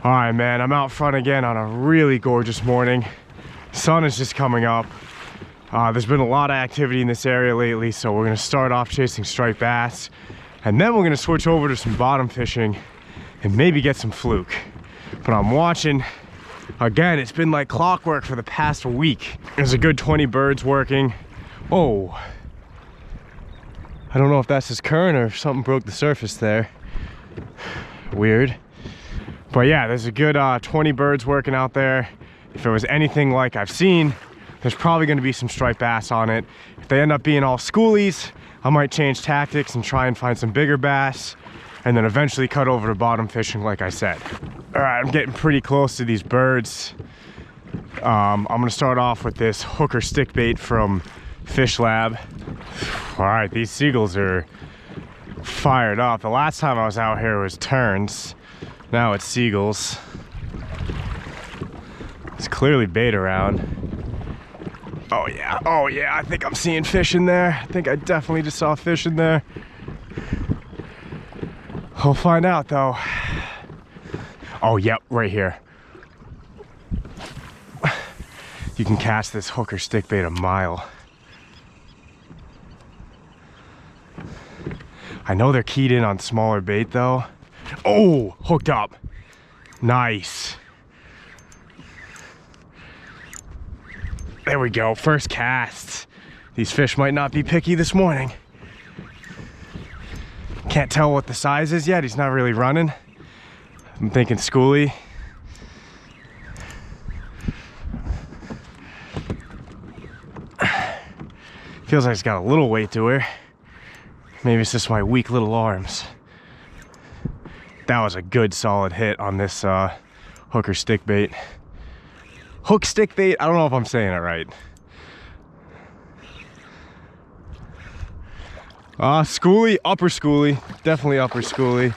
All right, man, I'm out front again on a really gorgeous morning. Sun is just coming up. There's been a lot of activity in this area lately, so we're gonna start off chasing striped bass, and then we're gonna switch over to some bottom fishing and maybe get some fluke. But I'm watching, again, it's been like clockwork for the past week. There's a good 20 birds working. Oh, I don't know if that's his current or if something broke the surface there. Weird. But yeah, there's a good 20 birds working out there. If it was anything like I've seen, there's probably gonna be some striped bass on it. If they end up being all schoolies, I might change tactics and try and find some bigger bass, and then eventually cut over to bottom fishing like I said. All right, I'm getting pretty close to these birds. I'm gonna start off with this hooker stick bait from Fish Lab. All right, these seagulls are fired up. The last time I was out here was terns. Now it's seagulls. There's clearly bait around. Oh yeah, I think I'm seeing fish in there. I think I definitely just saw fish in there. We'll find out though. Oh yep, right here. You can cast this hooker stick bait a mile. I know they're keyed in on smaller bait though. Oh, hooked up. Nice. There we go, first cast. These fish might not be picky this morning. Can't tell what the size is yet, he's not really running. I'm thinking schoolie. Feels like it's got a little weight to her. Maybe it's just my weak little arms. That was a good solid hit on this hooker stick bait. Hook stick bait, I don't know if I'm saying it right. Schoolie, upper schoolie, definitely upper schoolie.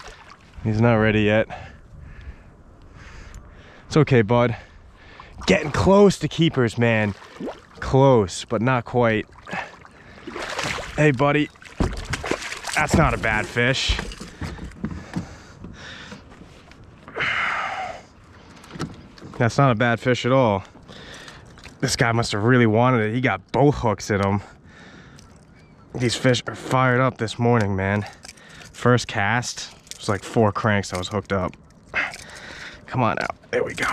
He's not ready yet. It's okay, bud. Getting close to keepers, man. Close, but not quite. Hey, buddy. That's not a bad fish. That's not a bad fish at all. This guy must have really wanted it. He got both hooks in him. These fish are fired up this morning, man. First cast, it was like 4 cranks I was hooked up. Come on out, there we go.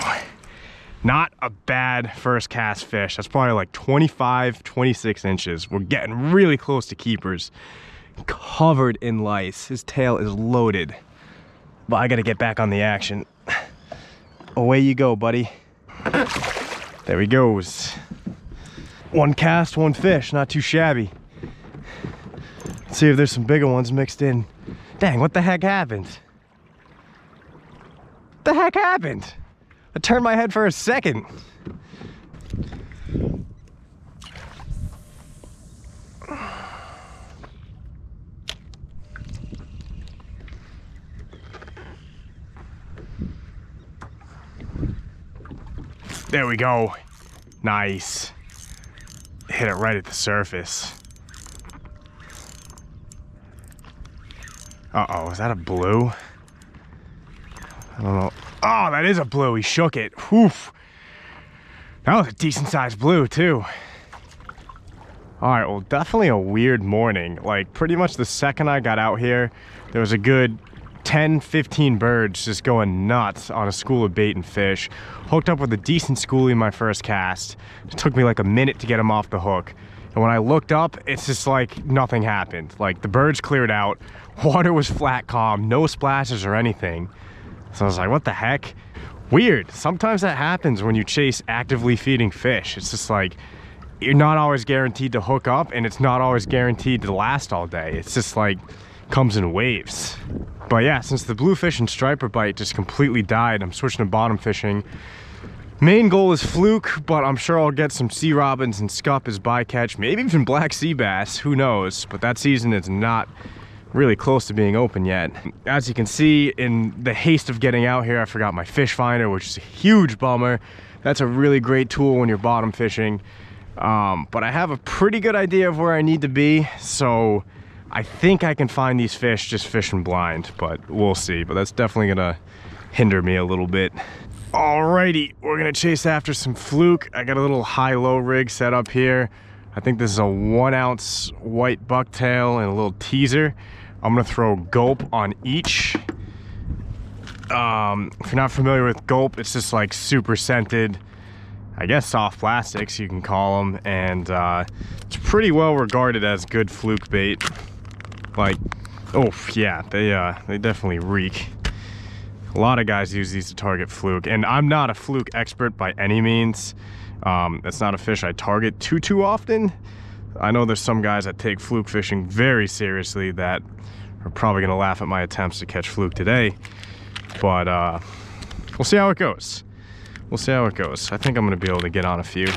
Not a bad first cast fish. That's probably like 25, 26 inches. We're getting really close to keepers. Covered in lice. His tail is loaded. But I gotta get back on the action. Away you go, buddy. There he goes. 1 cast, 1 fish, not too shabby. Let's see if there's some bigger ones mixed in. Dang, what the heck happened? What the heck happened? I turned my head for a second. There we go. Nice. Hit it right at the surface. Uh-oh, is that a blue? I don't know. Oh, that is a blue. He shook it. Whew. That was a decent sized blue too. All right, well, definitely a weird morning. Like pretty much the second I got out here, there was a good 10, 15 birds just going nuts on a school of bait and fish. Hooked up with a decent schoolie my first cast. It took me like a minute to get him off the hook. And when I looked up, it's just like nothing happened. Like the birds cleared out, water was flat calm, no splashes or anything. So I was like, what the heck? Weird. Sometimes that happens when you chase actively feeding fish. It's just like, you're not always guaranteed to hook up and it's not always guaranteed to last all day. It's just like, comes in waves. But yeah, since the bluefish and striper bite just completely died, I'm switching to bottom fishing. Main goal is fluke, but I'm sure I'll get some sea robins and scup as bycatch, maybe even black sea bass, who knows? But that season is not really close to being open yet. As you can see, in the haste of getting out here, I forgot my fish finder, which is a huge bummer. That's a really great tool when you're bottom fishing. But I have a pretty good idea of where I need to be, so I think I can find these fish just fishing blind, but we'll see. But that's definitely gonna hinder me a little bit. Alrighty, we're gonna chase after some fluke. I got a little high-low rig set up here. I think this is a 1 ounce white bucktail and a little teaser. I'm gonna throw gulp on each. If you're not familiar with gulp, it's just like super scented, I guess soft plastics you can call them, and it's pretty well regarded as good fluke bait. Like, oh yeah, they definitely reek. A lot of guys use these to target fluke, and I'm not a fluke expert by any means. It's not a fish I target too often. I know there's some guys that take fluke fishing very seriously that are probably gonna laugh at my attempts to catch fluke today, but we'll see how it goes. We'll see how it goes. I think I'm gonna be able to get on a few.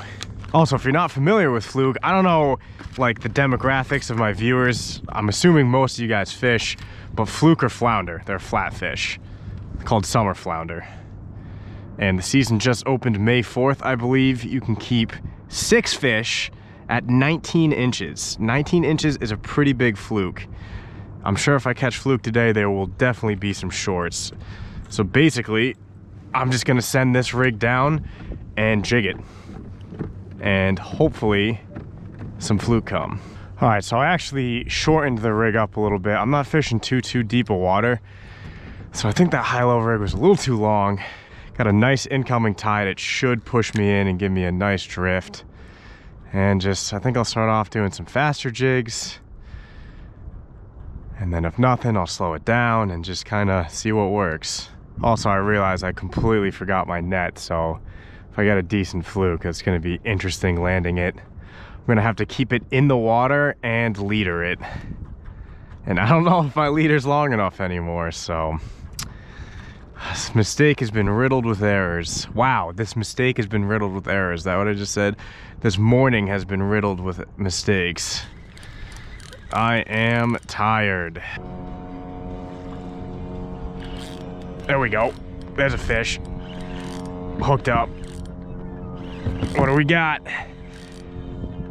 Also, if you're not familiar with fluke, I don't know like the demographics of my viewers. I'm assuming most of you guys fish, but fluke or flounder, they're flat fish. Called summer flounder, and the season just opened May 4th, I believe. You can keep 6 fish at 19 inches. 19 inches is a pretty big fluke. I'm sure if I catch fluke today, there will definitely be some shorts. So basically, I'm just gonna send this rig down and jig it, and hopefully some fluke come. All right, so I actually shortened the rig up a little bit. I'm not fishing too deep of water. So I think that high-low rig was a little too long. Got a nice incoming tide. It should push me in and give me a nice drift. And just, I think I'll start off doing some faster jigs. And then if nothing, I'll slow it down and just kind of see what works. Also, I realized I completely forgot my net. So if I get a decent fluke, it's gonna be interesting landing it. I'm gonna have to keep it in the water and leader it. And I don't know if my leader's long enough anymore, so this mistake has been riddled with errors. Wow, this mistake has been riddled with errors. Is that what I just said? This morning has been riddled with mistakes. I am tired. There we go. There's a fish. Hooked up. What do we got?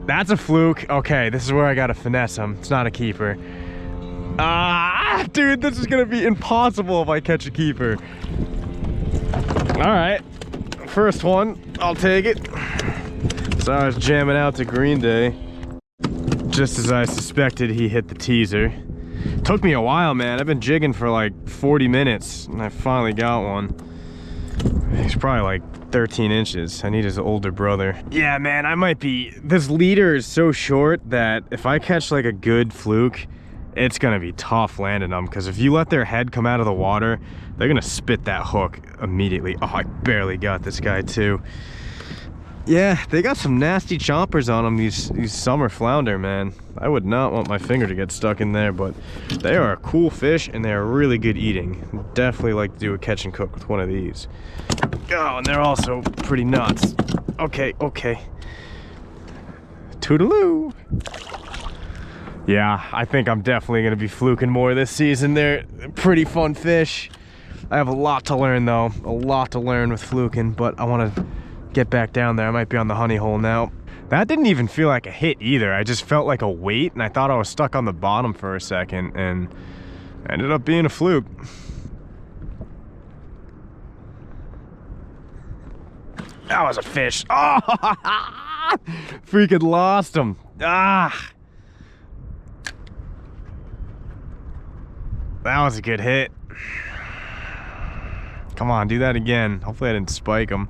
That's a fluke. Okay, this is where I gotta finesse him. It's not a keeper. Dude, this is gonna be impossible if I catch a keeper. All right, first one, I'll take it. So I was jamming out to Green Day. Just as I suspected, he hit the teaser. Took me a while, man. I've been jigging for like 40 minutes, and I finally got one. He's probably like 13 inches. I need his older brother. Yeah, man, I might be... This leader is so short that if I catch like a good fluke, it's gonna be tough landing them, because if you let their head come out of the water, they're gonna spit that hook immediately. Oh, I barely got this guy too. Yeah, they got some nasty chompers on them, these summer flounder, man. I would not want my finger to get stuck in there, but they are a cool fish and they are really good eating. Definitely like to do a catch and cook with one of these. Oh, and they're also pretty nuts. Okay, okay. Toodaloo. Yeah, I think I'm definitely gonna be fluking more this season. They're pretty fun fish. I have a lot to learn though, a lot to learn with fluking, but I wanna get back down there. I might be on the honey hole now. That didn't even feel like a hit either. I just felt like a weight and I thought I was stuck on the bottom for a second and ended up being a fluke. That was a fish. Oh, freaking lost him. Ah. That was a good hit. Come on, do that again. Hopefully I didn't spike him.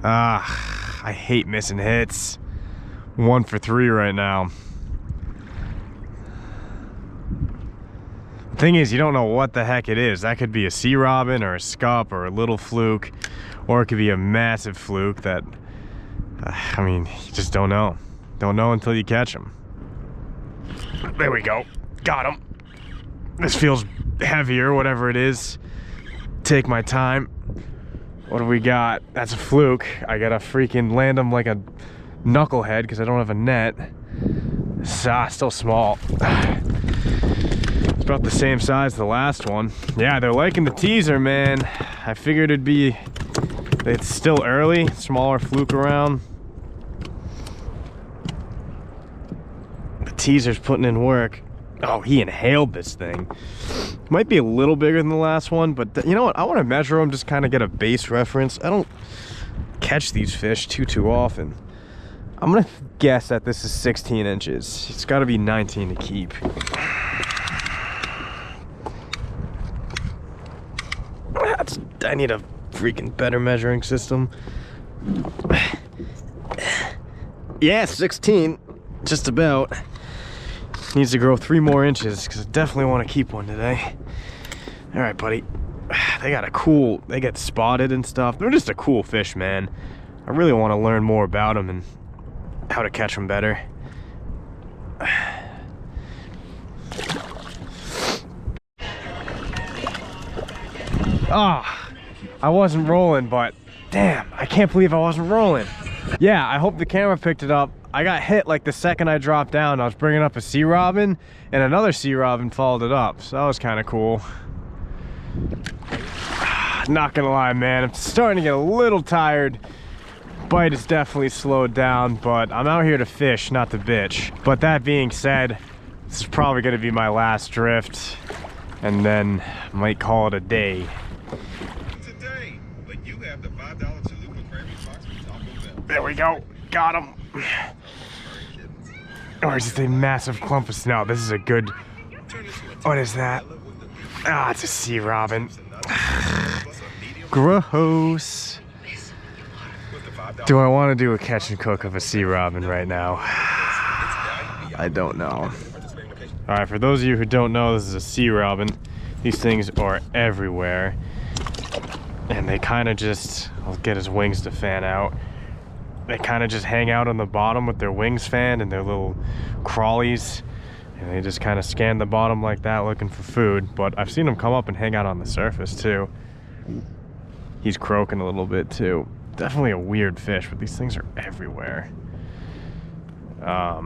Ah, I hate missing hits. 1 for 3 right now. The thing is, you don't know what the heck it is. That could be a sea robin or a scup or a little fluke, or it could be a massive fluke that, I mean, you just don't know. Don't know until you catch them. There we go. Got him. This feels heavier, whatever it is. Take my time. What do we got? That's a fluke. I gotta freaking land him like a knucklehead because I don't have a net. Still small. It's about the same size as the last one. Yeah, they're liking the teaser, man. I figured it'd be... It's still early. Smaller fluke around. The teaser's putting in work. Oh, he inhaled this thing. Might be a little bigger than the last one, but you know what? I want to measure them, just kind of get a base reference. I don't catch these fish too often. I'm gonna guess that this is 16 inches. It's got to be 19 to keep. I need a freaking better measuring system. Yeah, 16, just about. Needs to grow 3 more inches because I definitely want to keep one today. All right, buddy. They get spotted and stuff. They're just a cool fish, man. I really want to learn more about them and how to catch them better. Ah, I wasn't rolling, but damn, I can't believe I wasn't rolling. Yeah, I hope the camera picked it up. I got hit like the second I dropped down. I was bringing up a sea robin, and another sea robin followed it up, so that was kind of cool. Not gonna lie, man, I'm starting to get a little tired. Bite is definitely slowed down, but I'm out here to fish, not to bitch. But that being said, this is probably gonna be my last drift, and then I might call it a day. Today, but you have the $5 chalupa cranberry box with Taco Bell. There we go, got him. Or is it a massive clump of snow? This is a good, what is that? Ah, it's a sea robin. Gross. Do I want to do a catch and cook of a sea robin right now? I don't know. All right, for those of you who don't know, this is a sea robin. These things are everywhere. And they kind of just, I'll get his wings to fan out. They kind of just hang out on the bottom with their wings fanned and their little crawlies. And they just kind of scan the bottom like that looking for food. But I've seen them come up and hang out on the surface too. He's croaking a little bit too. Definitely a weird fish, but these things are everywhere. I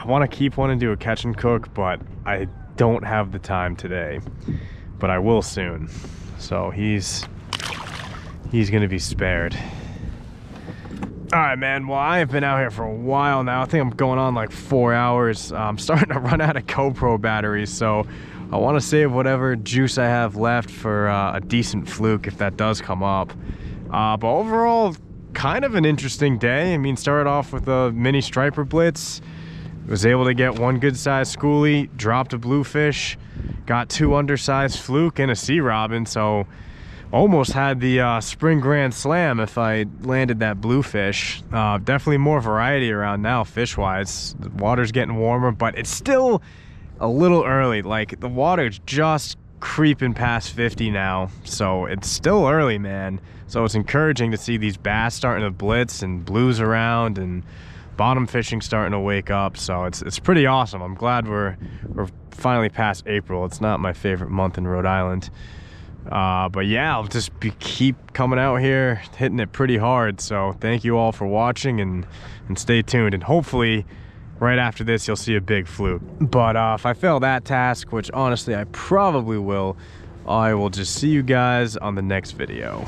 want to keep one and do a catch and cook, but I don't have the time today. But I will soon. So he's gonna be spared. All right, man. Well, I have been out here for a while now. I think I'm going on like 4 hours. I'm starting to run out of GoPro batteries, so I want to save whatever juice I have left for a decent fluke if that does come up. But overall, kind of an interesting day. I mean, started off with a mini striper blitz. Was able to get one good sized schoolie, dropped a bluefish, got 2 undersized fluke and a sea robin. So almost had the spring grand slam if I landed that bluefish. Definitely more variety around now fish wise. The water's getting warmer, but it's still a little early. Like the water's just creeping past 50 now, so it's still early, man. So it's encouraging to see these bass starting to blitz and blues around and bottom fishing starting to wake up. So it's pretty awesome. I'm glad we're finally past April. It's not my favorite month in Rhode Island. But yeah, I'll just keep coming out here, hitting it pretty hard. So thank you all for watching and stay tuned. And hopefully right after this, you'll see a big fluke. But if I fail that task, which honestly I probably will, I will just see you guys on the next video.